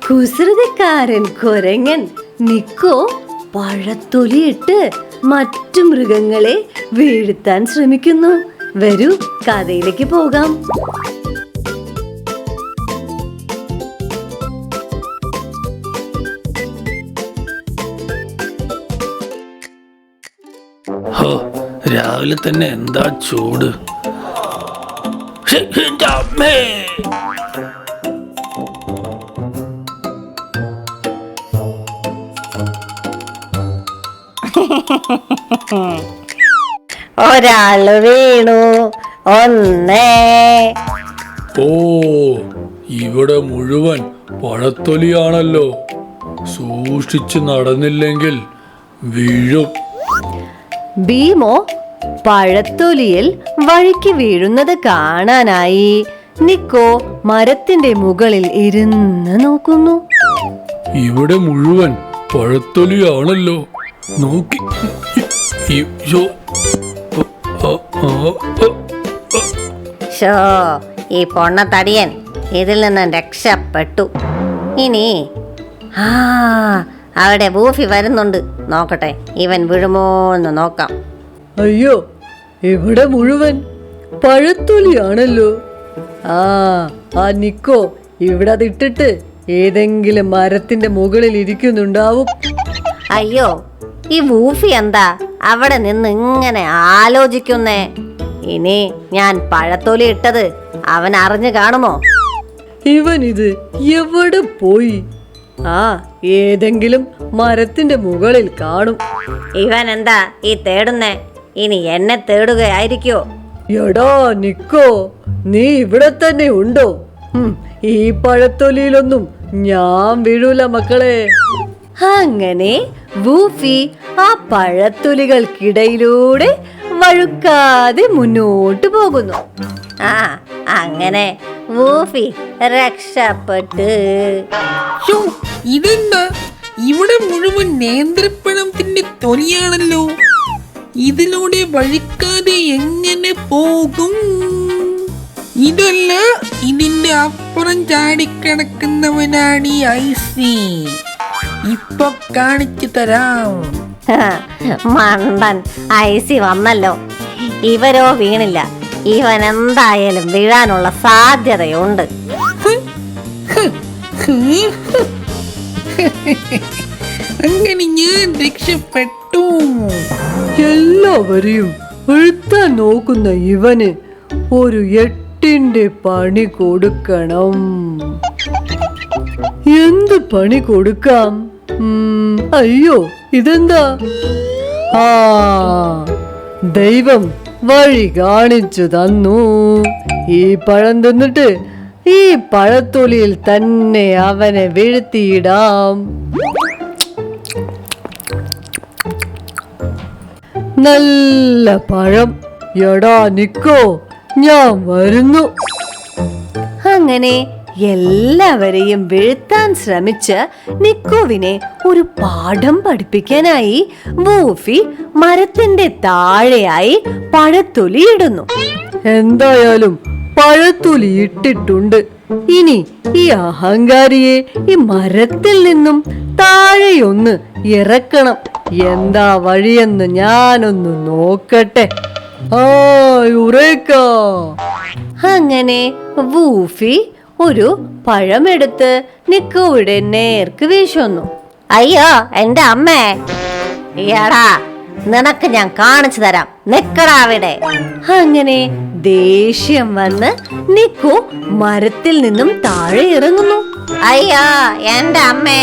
കുസൃതിക്കാരൻ കുരങ്ങൻ നിക്കോ പഴത്തൊലിയിട്ട് മറ്റു മൃഗങ്ങളെ വീഴ്ത്താൻ ശ്രമിക്കുന്നു. വരൂ, കഥയിലേക്ക് പോകാം. രാവിലെ തന്നെ എന്താ ചൂട്! ഒരാള് വീണു. ഒന്നേ. ഓ, ഇവിടെ മുഴുവൻ പഴത്തൊലിയാണല്ലോ. സൂക്ഷിച്ച് നടന്നില്ലെങ്കിൽ വീഴും. ഭീമോ പഴത്തൊലിയിൽ വഴിക്ക് വീഴുന്നത് കാണാനായി നിക്കോ മരത്തിന്റെ മുകളിൽ ഇരുന്ന് നോക്കുന്നു. ഇവിടെ മുഴുവൻ പഴത്തൊലിയാണല്ലോ. നോക്കി. ഈ പൊണ്ണത്തടിയൻ ഇതിൽ നിന്ന് രക്ഷപ്പെട്ടു. ഇനി അവിടെ ബൂഫി വരുന്നുണ്ട്. നോക്കട്ടെ, ഇവൻ വീഴുമോന്ന് നോക്കാം. അയ്യോ, ഇവിടെ മുഴുവൻ പഴത്തൊലിയാണല്ലോ. ആ നിക്കോ ഇവിടെ അതിട്ടിട്ട് ഏതെങ്കിലും മരത്തിന്റെ മുകളിൽ ഇരിക്കുന്നുണ്ടാവും. അയ്യോ, ഈ ബൂഫി എന്താ അവിടെ നിന്ന് ഇങ്ങനെ ആലോചിക്കുന്നേ? ഇനി ഞാൻ പഴത്തൊലി ഇട്ടത് അവൻ അറിഞ്ഞു കാണുമോ? ഇവൻ ഇത് എവിടെ പോയി? ഏതെങ്കിലും മരത്തിന്റെ മുകളിൽ കാണും. ഇവൻ എന്താ ഈ തേടുന്നേ? ഇനി എന്നെ തേടുകയായിരിക്കോ? എടാ നിക്കോ, നീ ഇവിടെ തന്നെ ഉണ്ടോ? ഈ പഴത്തൊലിയിലൊന്നും ഞാൻ വീഴൂല മക്കളെ. അങ്ങനെ വൂഫി ആ പഴത്തൊലികൾക്കിടയിലൂടെ വഴുക്കാതെ മുന്നോട്ട് പോകുന്നു. അങ്ങനെ വൂഫി രക്ഷപ്പെട്ട്. ഇതെന്താ, ഇവിടെ മുഴുവൻ നേന്ത്രപ്പഴത്തിന്റെ തൊലിയാണല്ലോ. ഇതിലൂടെ വഴിക്കാതെ എങ്ങനെ പോകും? ഇതല്ല, ഇതിന്റെ അപ്പുറം ചാടിക്കിടക്കുന്നവനാണ് ഈ ഐസി. ഇപ്പൊ കാണിച്ചു തരാം. മണ്ടൻ ഐസി വന്നല്ലോ. ഇവരോ വീണില്ല. ഇവൻ എന്തായാലും വീഴാനുള്ള സാധ്യതയുണ്ട്. അങ്ങനെ ഞാൻ രക്ഷപ്പെട്ടു. എല്ലാവരെയും വീഴ്ത്താൻ നോക്കുന്ന ഇവന് ഒരു 8ന്റെ പണി കൊടുക്കണം. എന്ത് പണി കൊടുക്കാം? അയ്യോ, ഇതെന്താ? ദൈവം വഴി കാണിച്ചു തന്നു. ഈ പഴം തിന്നിട്ട് ഈ പഴത്തൊലിയിൽ തന്നെ അവനെ വീഴ്ത്തിയിടാം. നല്ല പഴം. എടാ നിക്കോ, ഞാൻ വരുന്നു. അങ്ങനെ എല്ലാവരെയും വീഴ്ത്താൻ ശ്രമിച്ച നിക്കോവിനെ ഒരു പാഠം പഠിപ്പിക്കാനായി വൂഫി മരത്തിന്റെ താഴെയായി പഴത്തൊലി ഇടുന്നു. എന്തായാലും പഴത്തൊലി ഇട്ടിട്ടുണ്ട്. ഇനി ഈ അഹങ്കാരിയെ ഈ മരത്തിൽ നിന്നും താഴെയൊന്ന് ഇറക്കണം. എന്താ വഴിയെന്ന് ഞാനൊന്ന് നോക്കട്ടെ. യുറേക്കാ! അങ്ങനെ വൂഫി ഒരു പഴമെടുത്ത് നിക്കോയുടെ നേർക്ക് വീശുന്നു. അയ്യോ, എന്റെ അമ്മേ! എടാ, നിനക്ക് ഞാൻ കാണിച്ചു തരാം. നിക്കടാ അവിടെ. അങ്ങനെ ദേഷ്യം വന്ന് നിക്കോ മരത്തിൽ നിന്നും താഴെ ഇറങ്ങുന്നു. അയ്യോ, എന്റെ അമ്മേ!